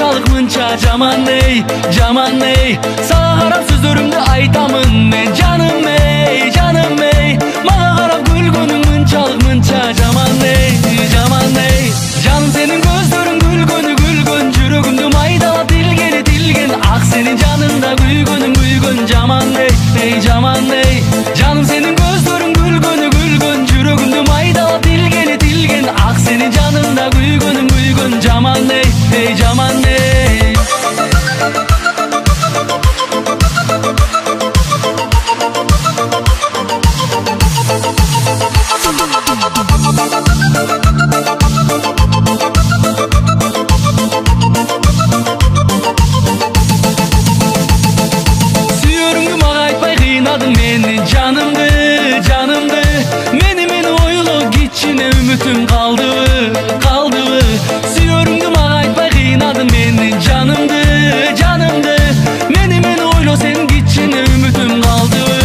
мынча жаман ey, жаман ey. Сага карап сөздөрүмдү айтамын мен, жаным ey, жаным ey. Мага карап күлгөнүң мынча жаман ey, жаман ey. Жаным сенин көздөрүң күлгөн, жүрөгүмдү майдалап тилген, ак сенин жаныңда күйгөн, жаман ey, жаман ey. Жаным сенин көздөрүң күлгөн, жүрөгүмдү майдалап тилген, ак сенин жаныңда күйгөн, жаман ey, жаман ey. Сүйөрүңдү мага айтпай кыйнадың мени, жанымды мени ойлоо кичине үмүтүм калдыбы. Сүйөрүңдү мага айтпай кыйнадың мени, жанымды мени ойлоо сен кичине үмүтүм калдыбы.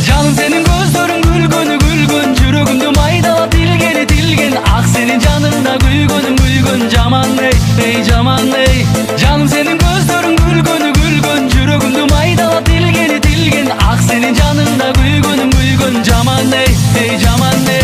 Жаным сенин көздөрүң күлгөн, жүрөгүмдү майдалап тилген, ак сенин жаныңда күйгөн, жаман ey, жаман ey. Жаным сенин көздөрүң күлгөн, жүрөгүмдү майдалап тилген, ак сенин жаныңда күйгөн, жаман ey, жаман ey.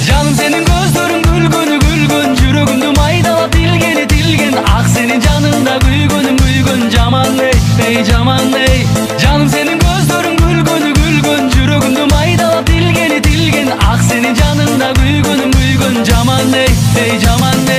Жаным сенин көздөрүң күлгөн, жүрөгүмдү майдалап тилген, ак сенин жаныңда күйгөн, жаман ey, жаман ey. Жаным сенин көздөрүң күлгөн, жүрөгүмдү майдалап тилген, ак сенин жаныңда күйгөн, жаман ey, жаман ey.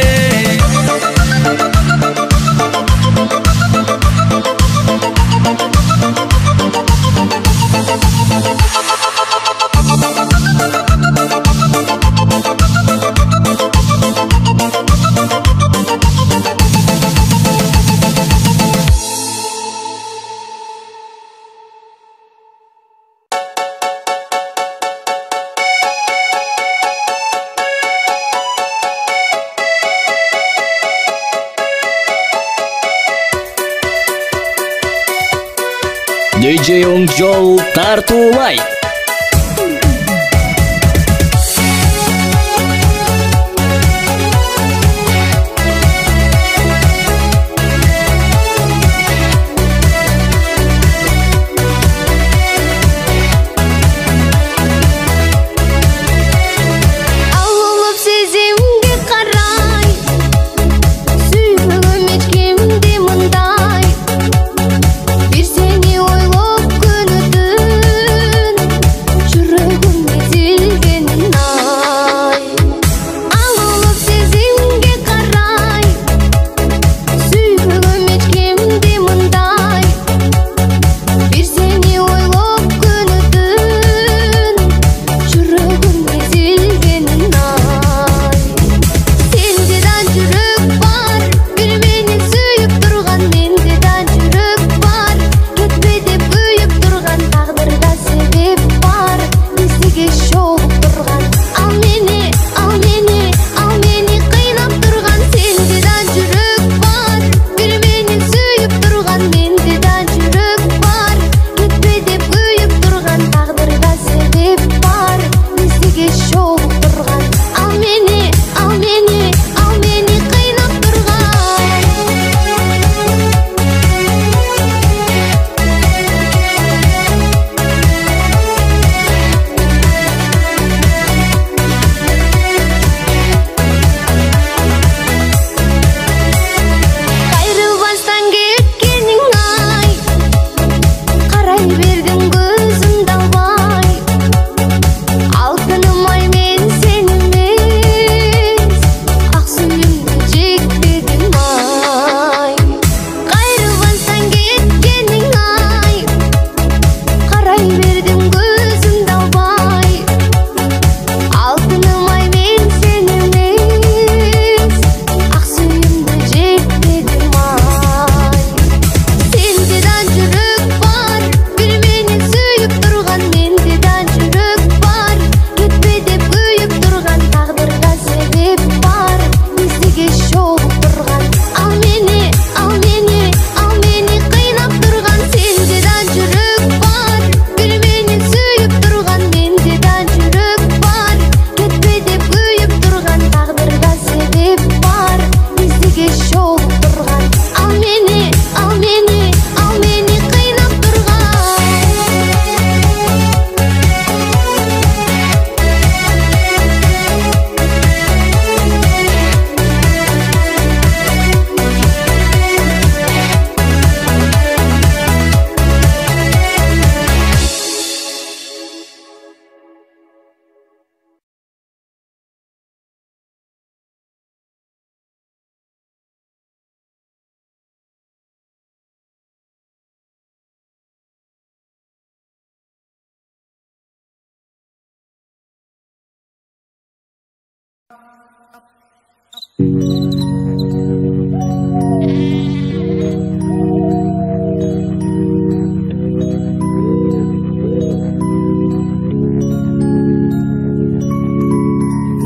DJ Ongjool тартуулай. Bir seni oylop günüdün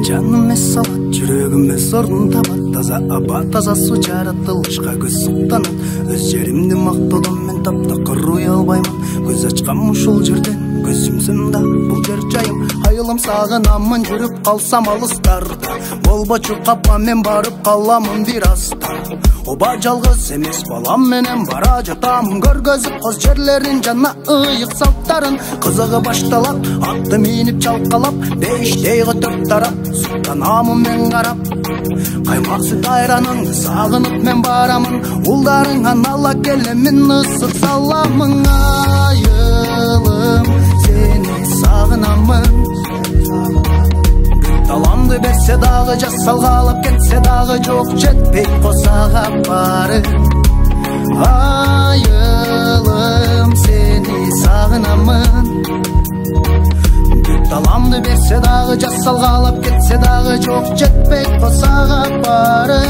Жаным салат, жүрегіме сорын табат, таза аба, таза су жаратылышқа көз сұқтанат. Өз жерімді мақтаудан таптақыр ұя албаймын. Көз ашқам ушул жерден, көзімсімда бұл жер жайым. Айылым сағынамын, жүріп қалсам алыстарда. Болбочу қапа мен барып қаламын бір аста. Оба жалғыз емес балам менен бара жатамын. Көргөзіп қоз жерлерін, жана ыйық салттарын. Қызығы башталап, атты миніп чалқалап, бейштейгі төрт тарап, сұқтанамын мен қарап. Қаймақ сүт айраныңды сағынып мен барамын. Улдарыңан ала келемін, ысық саламын. Айылым, сені сағынамын. Таламды берсе дағы, жасалғалап кетсе дағы, жоқ жетпей қосаға бары. Айылым, сені сағынамын. Таламды берсе дағы, жасалғалап кетсе дағы, жоқ жетпей қосаға бары.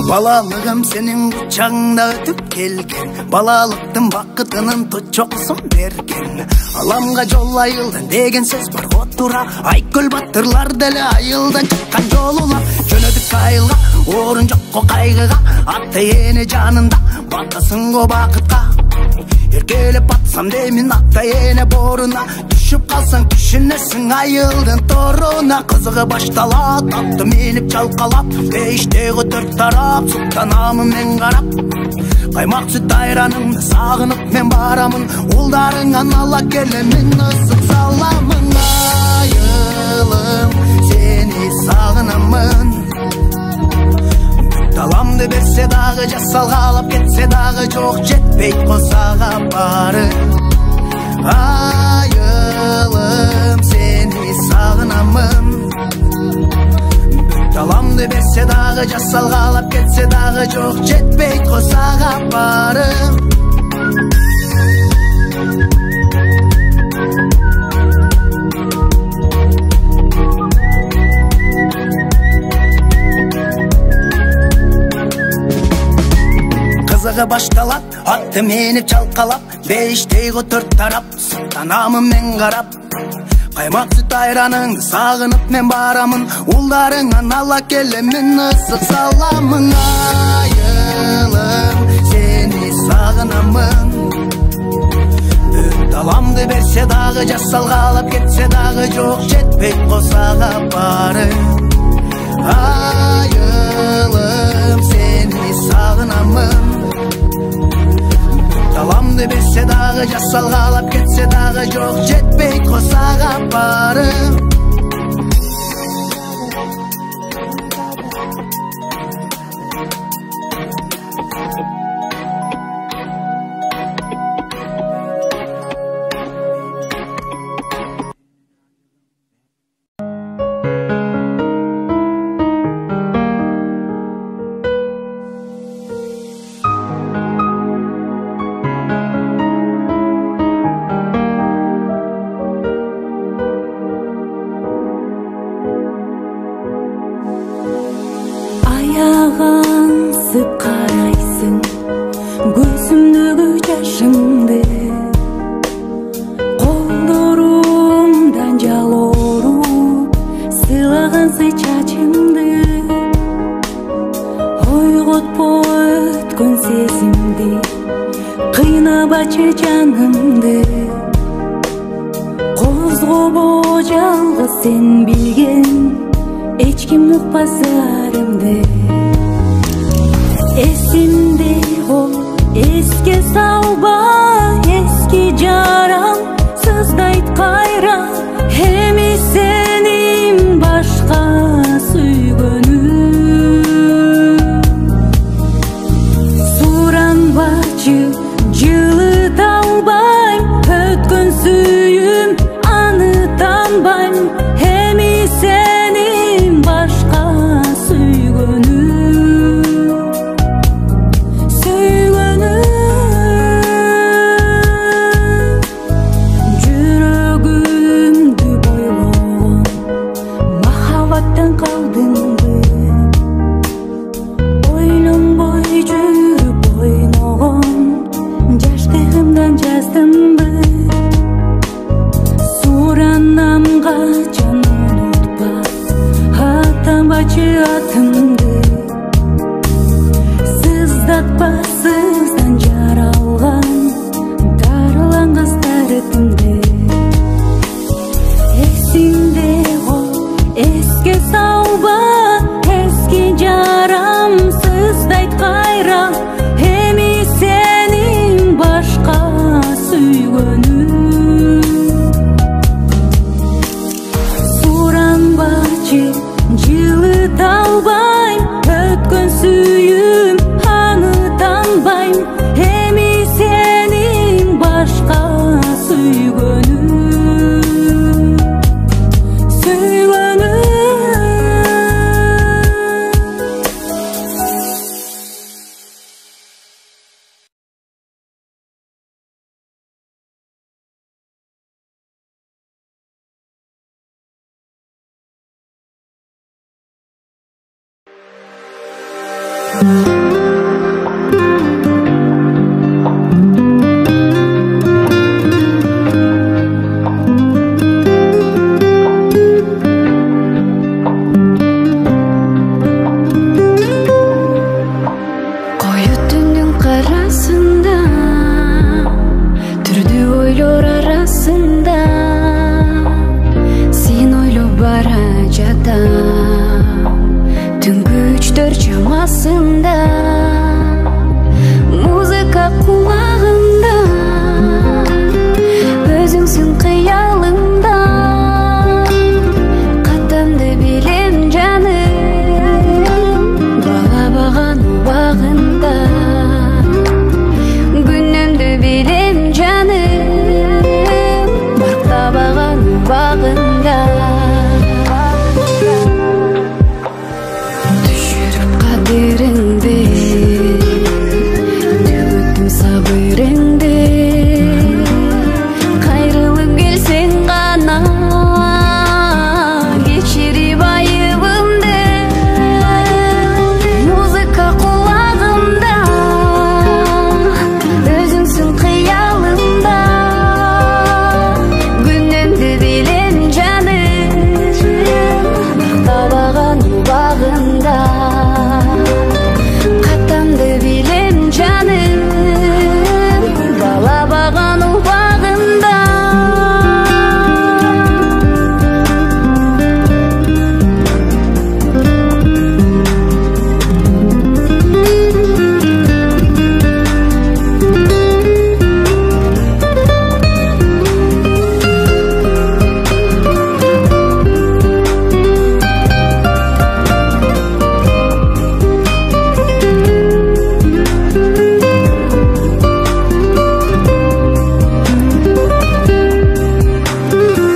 Балалығым сенің құшағыңда өтіп келген, балалықтың бақытының тұчоқсын берген. Аламға жол айылдан деген сөз бар отура, айкөл батырлар дәлі айылдан шыққан жолулап. Жөнөдік айылға, орын жоқ қо қайғыға, атты ені жанында, батасың го бақытқа. Еркелеп атсам деймін атта ене борына, düşüp қалсаң түшінесің айылдың торуна. Қызығы башталат, атты меніп чалқалап, бейштегі төрт тарап, сұқтанамын мен қарап. Қаймақ сүт айраныңды сағынып мен барамын. Улдарыңан ала келемін, ысық саламын. Айылым, сені сағынамын. Таламды берсе дағы, жасалғалап кетсе дағы, жоқ жетпей қосаға бары. Айылым, сені сағынамын. Таламды берсе дағы, жасалғалап кетсе дағы, жоқ жетпей қосаға бары. Қызығы башталат, атты меніп чалқалап, бейштейгі төрт тарап, сұқтанамын мен қарап. Қаймақ сүт айраныңды сағынып мен барамын. Улдарыңан ала келемін, ысық саламын. Айылым, сені сағынамын. Таламды берсе дағы, жасалғалап кетсе дағы, жоқ жетпей қосаға бары. Айылым, сені сағынамын. Таламды берсе дағы, жасалғалап кетсе дағы, жоқ жетпей қосаға бары. Аяғансып қарайсың көзімдегі жашыңды, қолдарымдан жал оруп сыйлағансың чачыңды. Ойғотпо өткөн сезимди, кыйнабачы жанымды. Козгобо жалгыз сен билген, эч ким укпас зарымды. Esimde ol, eski salba, eski jaram, sızdayt kayra, hemi senin başka süygönüm. Suran bacı, jılıt albayım, ötkön sүйüm, anıtanbayım, hemi senin başka süygönüm. жан унутпа, атамачы атымды. Сыздатпа сыздан жаралган дарылангыз дарытымды. Эсимде кол, эске салба, эски жарам сыздайт кайра, эми сенин башка сүйгөнүм. Суранбачы жылыта албайм, өткөн сүйүм аны танбайм, эми сенин башка сүйгөнүм. Koyu tünün karasında, türdü oylor arasında, sen oylu baracada, tüngü 3-4 çamasında, muzika kulağımda, özünsün kıyalımda, katamdı bilem canım, bala bağan bağında, günümdü bilem canım, barkta bağan bağında. Düşürüp kaderinde, tügüttüm sabırında, kayrılıp gelsen gana, geçirip ayıbımdı. Muzika kulağımda, özünsün kıyalımda, günümdü bilem canım, bakta bağan bağında, katamdı bilem canım, bala bağan bağında.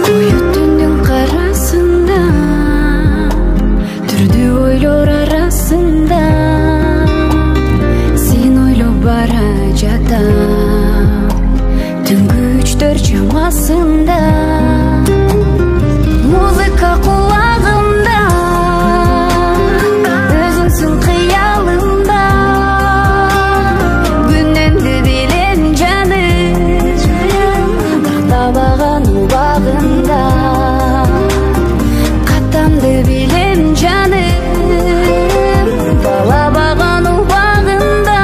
Koyu tünün karasında, türdü oylor arasında, sen oylu baracada, tüngü 3-4 çamasında, muzika kulağımda, özünsün kıyalımda, günümdü bilem canım, bakta bağan bağında, katamdı bilem canım, bala bağan bağında,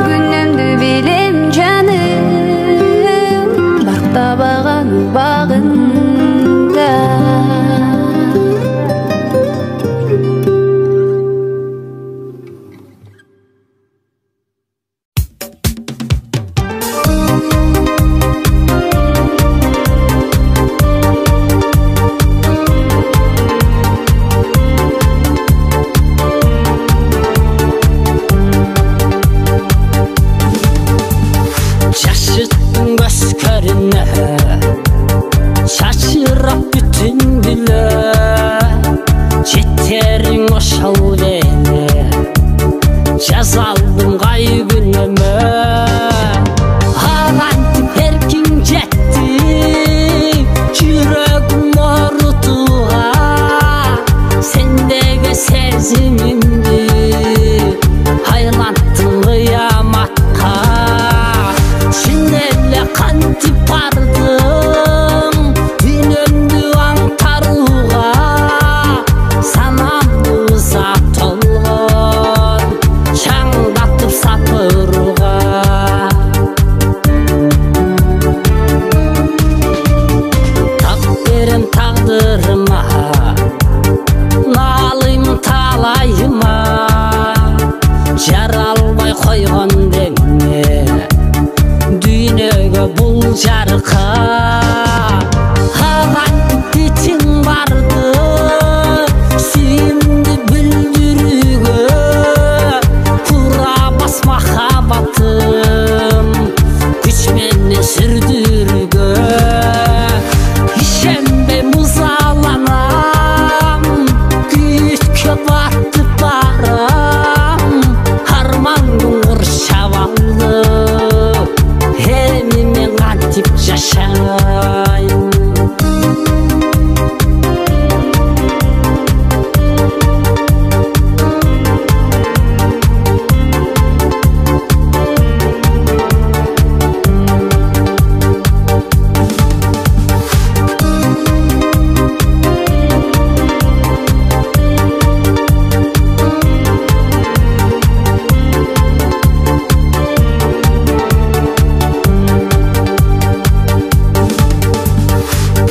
günümdü bilem canım, bakta bağan bağında. Şaşırttın gözlerine, şaşırıp bütün bile, çeterin oşal beni, jaz aldım kay günüme. Harantip erkin jetti, yüreğim orutuğa, sendege sezimimdi, haylanttın kıyamatқа. Sinelle kantip bardım, жарыка аган ичиң барды сүйүмдү билдирүүгө тура бас махаббатым күч менен сүрдүрүүгө ишенбей музаланам күйүткө батып барам армандын курчап алды эми мен кантип жашайм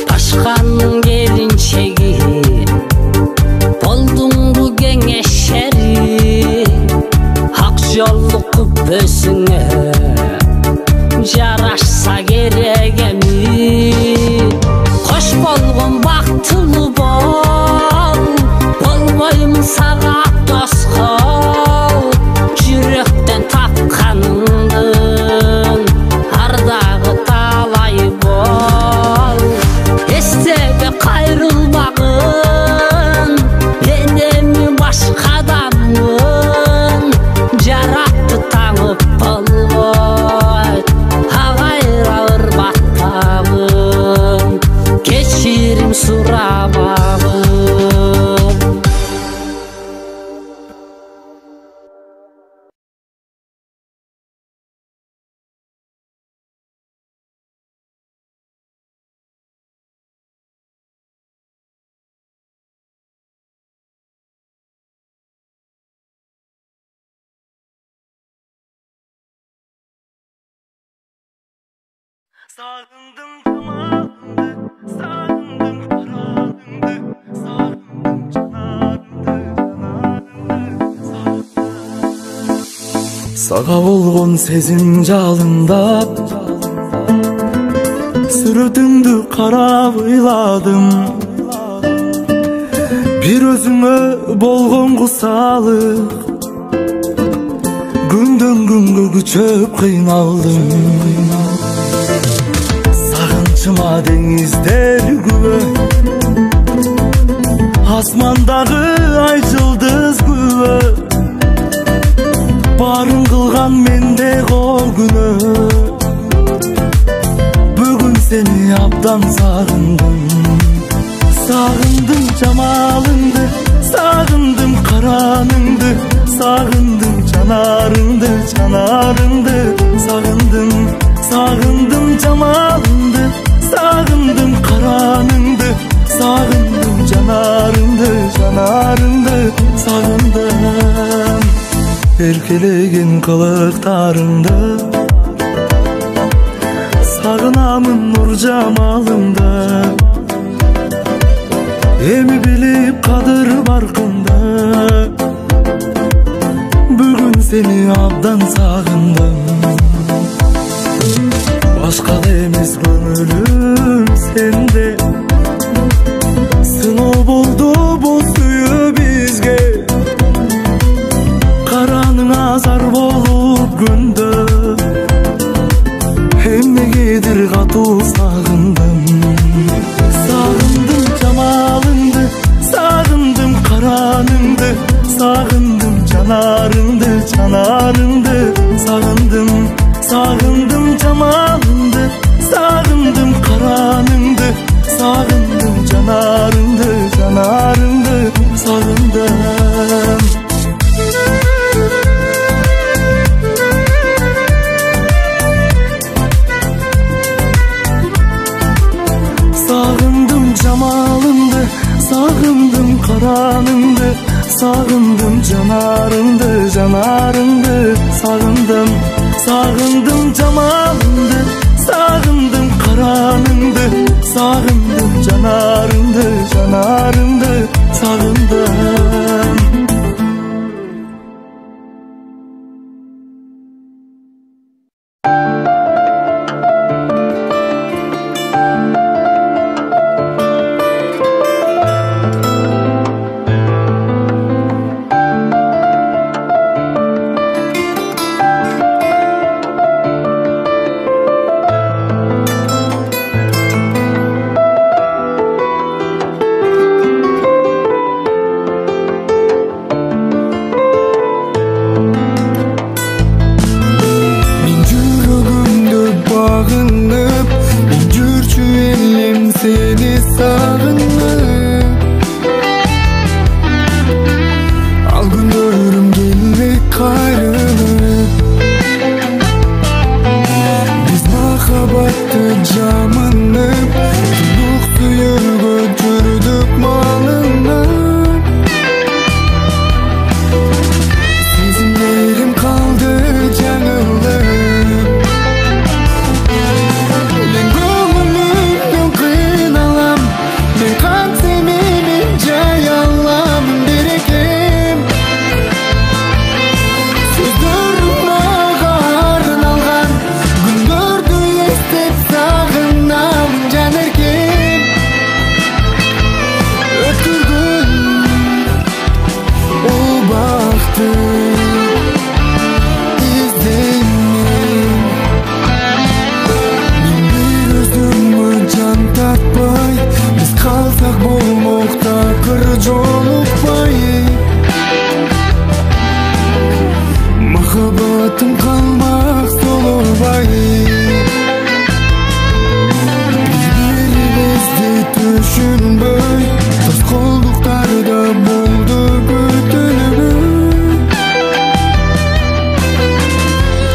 Ташкандын келинчеги болдуң бу кеңешери ак жоллук күпөсүңө жарашса керек эми кош болгон бактылуу болбоймун сага тоскоол жүрөктөн тапканыңдын ардагы талай бол эстебе кайрылбагын мен эми башка адаммын жаратты таңып болбойт агайра ырбаттабын кечирим сурабагын Sağındım camalındı, sağındım karanındı, sağındım canarındı, Sağa болгон сезим жалындап, сүрөтүңдү карап ыйладым. Бир өзүңө болгон кусалык, күндөн күнгө күчөп кыйналдым. Сагынчыма деңиздер күбө, асмандагы ай жылдыз күбө, барын кылган менде кол күнөө. Бүгүн сени абдан сагындым. Сагындым жамалыңды, сагындым караныңды, сагындым жанарыңды, жанарыңды. Сагындым, сагындым жамалыңды, сагындым караныңды, сагындым жанарыңды, жанарыңды. Сагындым эркелеген кылыктарыңды, сагынамын нур жамалыңды. Эми билип кадыр баркында, бүгүн сени абдан сагындым. Башкада эмес көңүлүм сенде, сыноо болду бул сүйүү бизге. Караның азар болуп күндө, эмнегедир катуу сагындым. Сагындым жамалыңды, сагындым караныңды, сагындым жанарыңды, жанарыңды. Сагындым, сагындым жамалыңды, сагындым караныңды, сагындым жанарыңды, жанарыңды. Сагындым. Sağındım camalındı, sağındım karanındı, sağındım canarındı, canarındı. Sağındım, sağındım camalındı, sağındım karanındı, sağındım canarındı, canarındı. Sağındım. жамынып Тұнық сүйіргі жүрдік малынан Сезімдерім қалды жаңылып Мен көңілімнен қиналам Мен қан семеймен жай алам берекем Сөздерім маған арналған Күндерді естеп сағынамын жанеркем Өткіргін ол бақты іздеймін Мен бір өзімі жан тартпай Біз қалсақ болмақта кір жолықпай Махаббатым қалмақ солыбай Бір-бірімізді түшінбей Тас қолдықтарда болды күтіліп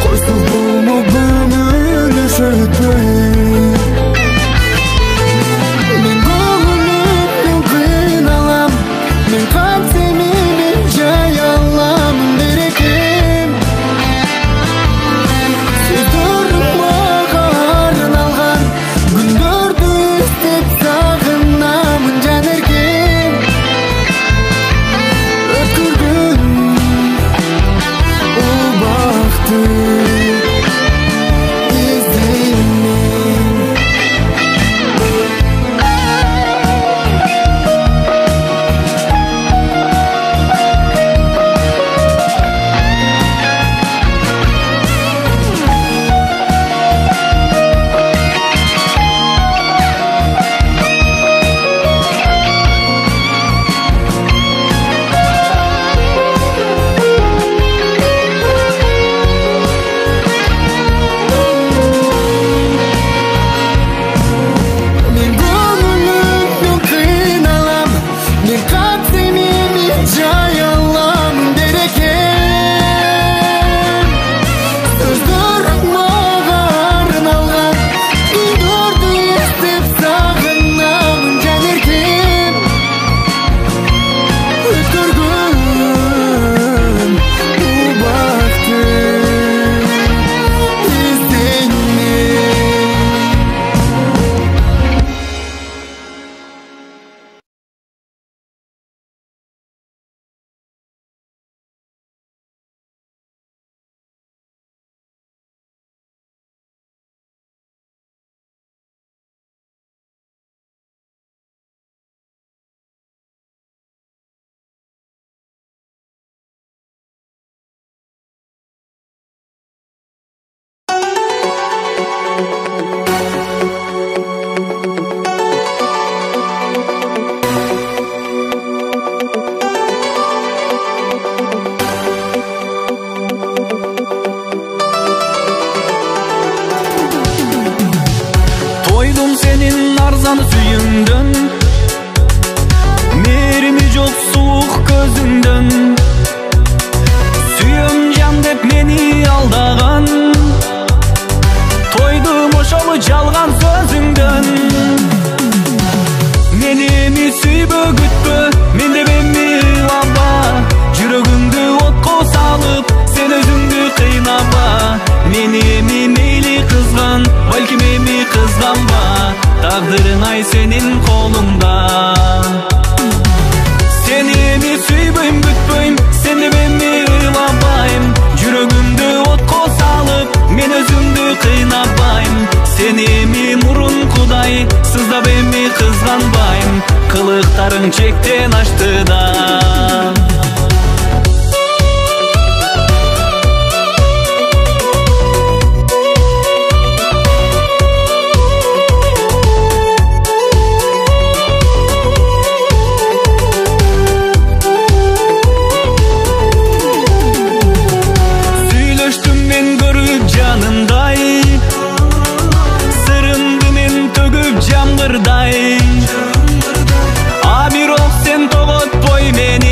Қойсақ болмақ көңілі шөтпей Мен көңілімнен қиналам Мен қан семеймен жай алам берекем Сөздерім маған арналған Күндерді естеп сағынамын жанеркем Өткіргін ол бақты іздеймін Мен көңілімнен қиналам Мен қан семеймен жай алам берекем Сөздерім маған арналған Күндерді естіп сағынамын жанеркем Өткіргін бұл бақты іздеймін Toydum senin arzan suyundan Merimi жоқ soğuk gözünden Suyum can dep meni aldağan Toydum oşalı жалған sözünden Menimi süybö gütpö Mende bemmi lamba Жүрөгүңдү отко салып Sen өзүңдү кыйнама Menimi meyli kızgan Balkim emi kızganba Taqdırın ay senin kolunda Senimi süyböym bütpöym Sen de bemmi ıylabайм Жүрөгүмдү отко салып Мен өзүмдү кыйнабайм Senimi мурун кудай Сыздап эми кызганбайм Кылыктарың чектен ашты да Jamgırday A бирок сен тоготпой мени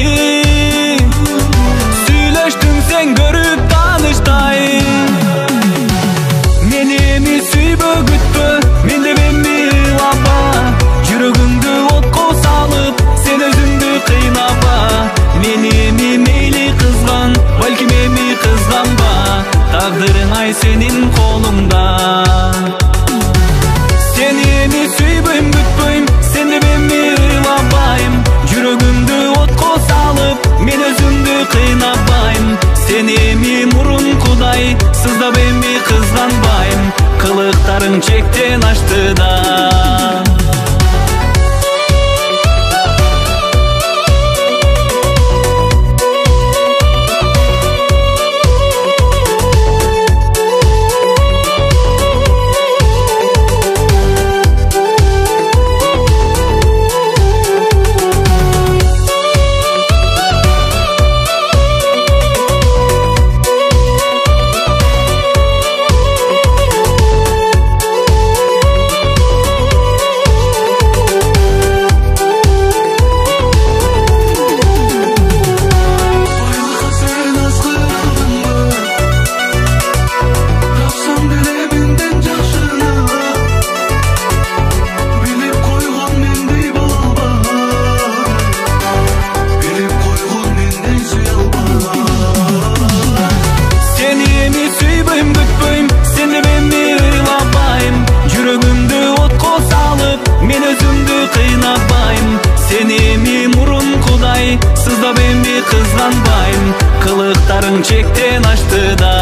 мен өзümdü кыйнабайм. Сени эми мурун Кудай сыздап эми кызганбайм. Кылыктарың чектен ашты да.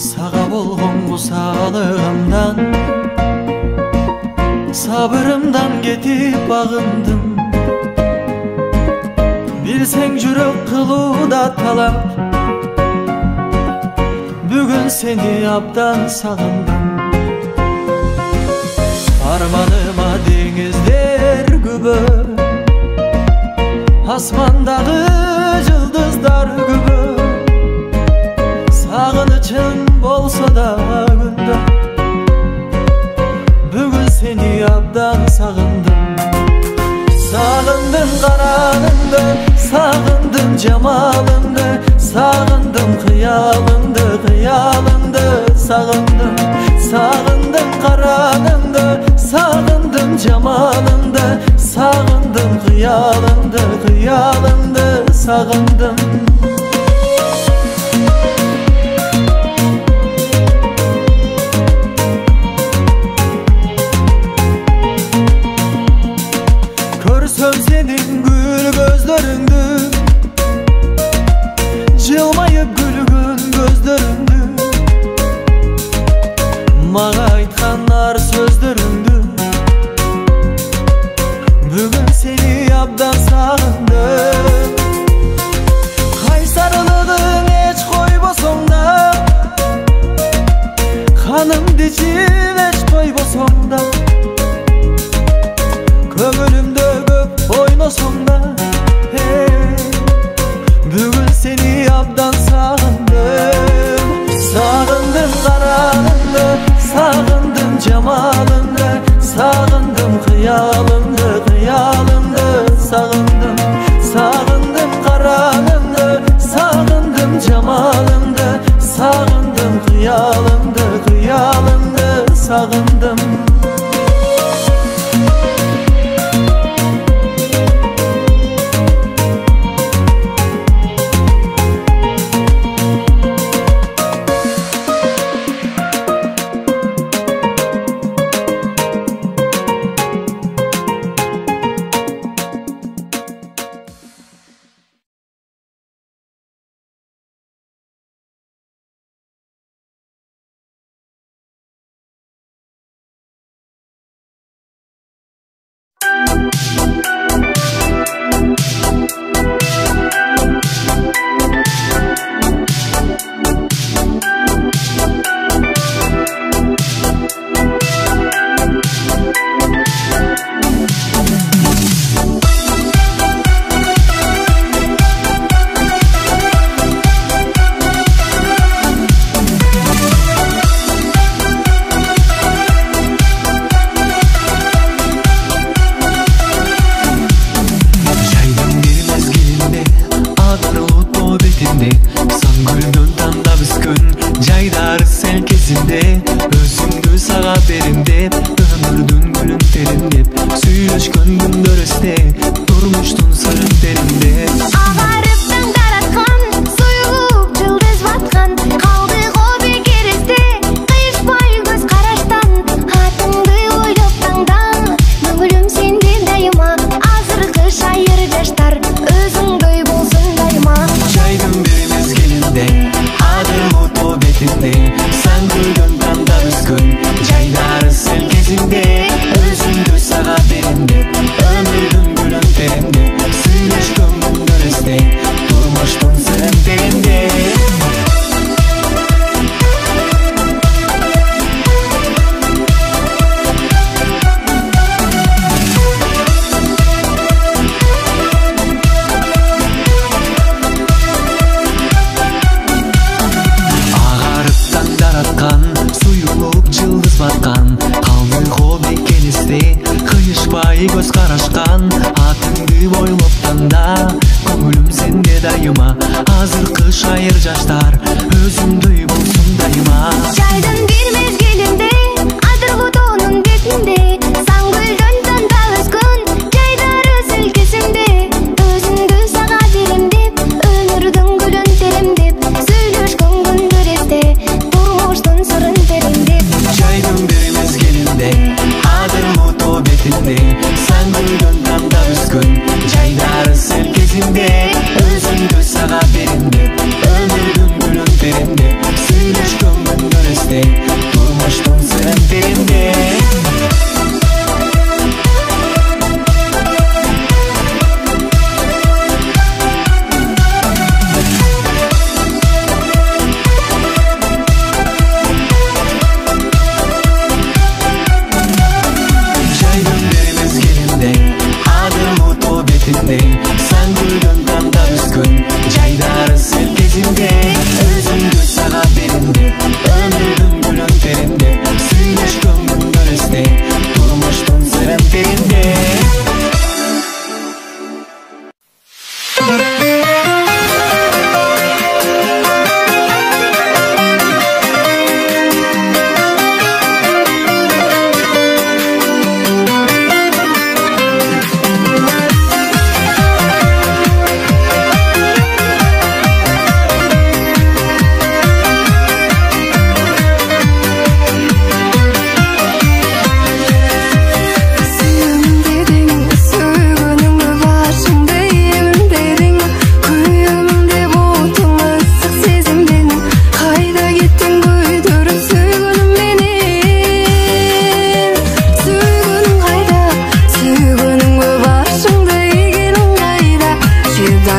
Сага болгон кусалыгымдан, сабырымдан кетип багындым. Билсең жүрөк кылууда талап, бүгүн сени абдан сагындым. Арманыма деңиздер күбө, асмандагы жылдыздар күбө. Sağınıçım bolsa da gündü, bugün seni abdan sağındım. Sağındım karanındı, sağındım cemalındı, sağındım hıyalındı, hıyalındı, sağındım. Sağındım karanındı, sağındım cemalındı, sağındım hıyalındı, hıyalındı, sağındım. Görsem senin gül gözleriңdü, жылмайып күлгөн көздөрүңдү, мага айткан ар сөздөрүңдү, бүгүн сени абдан сагындым. Кайсарлыгың эч койбосоң да, канымды ичип эч койбосоң да, köngülümde köp oynasam da, bugün seni abdan sağındım. Sağındım karanındı, sağındım cemalındı, sağındım hıyalındı, hıyalındı, sağındım. Sağındım karanındı, sağındım cemalındı, sağındım hıyalındı, hıyalındı, sağındım. Ömrüm айыр жаштар өзүңдөй болсун дайыма. Жайдын бир мезгилинде адыргы тоонун бетинде сан гүлдөн танда өскөн жайдары селкесимде өзүңдү сага берем деп өмүрдүн гүлүн терем деп сүйлөшкөн күндөр эсте турмуштун сырын тереңдеп. Жайдын бир мезгилинде адыргы тоо бетинде сан гүлдөн танда өскөн жайдары селкесимде өзүңдү сага берем деп өмүрдүн гүлүн терем деп сүйлөшкөн күндөр эсте турмуштун сырын терем деп. Sen gülden damda üskün Caydары селкесимде өзүңдү сага берем деп өмүрдүн гүлүн терем деп сүйлөшкөн күндөр эсте турмуштун сырын терем деп.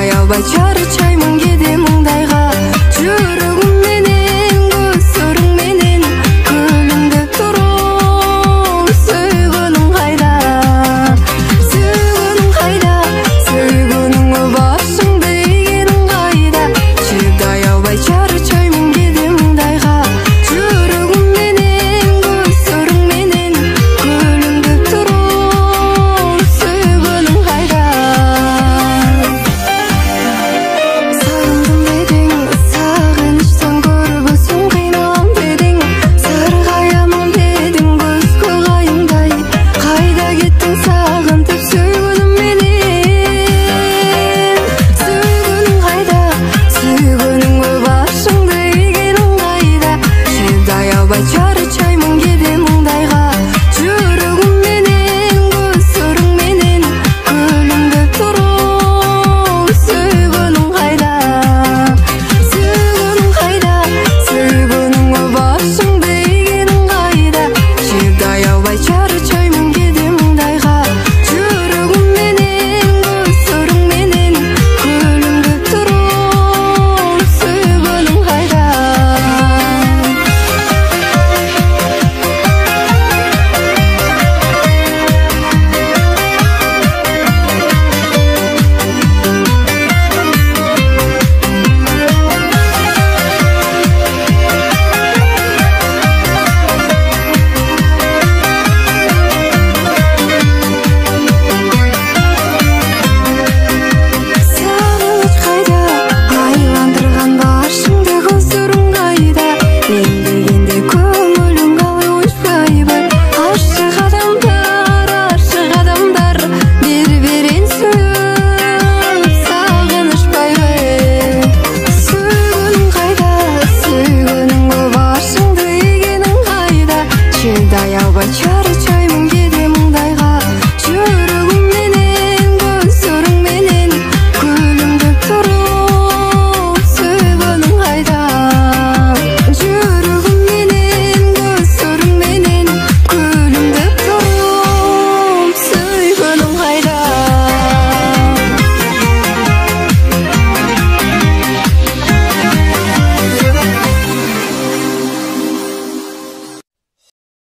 Аябай чары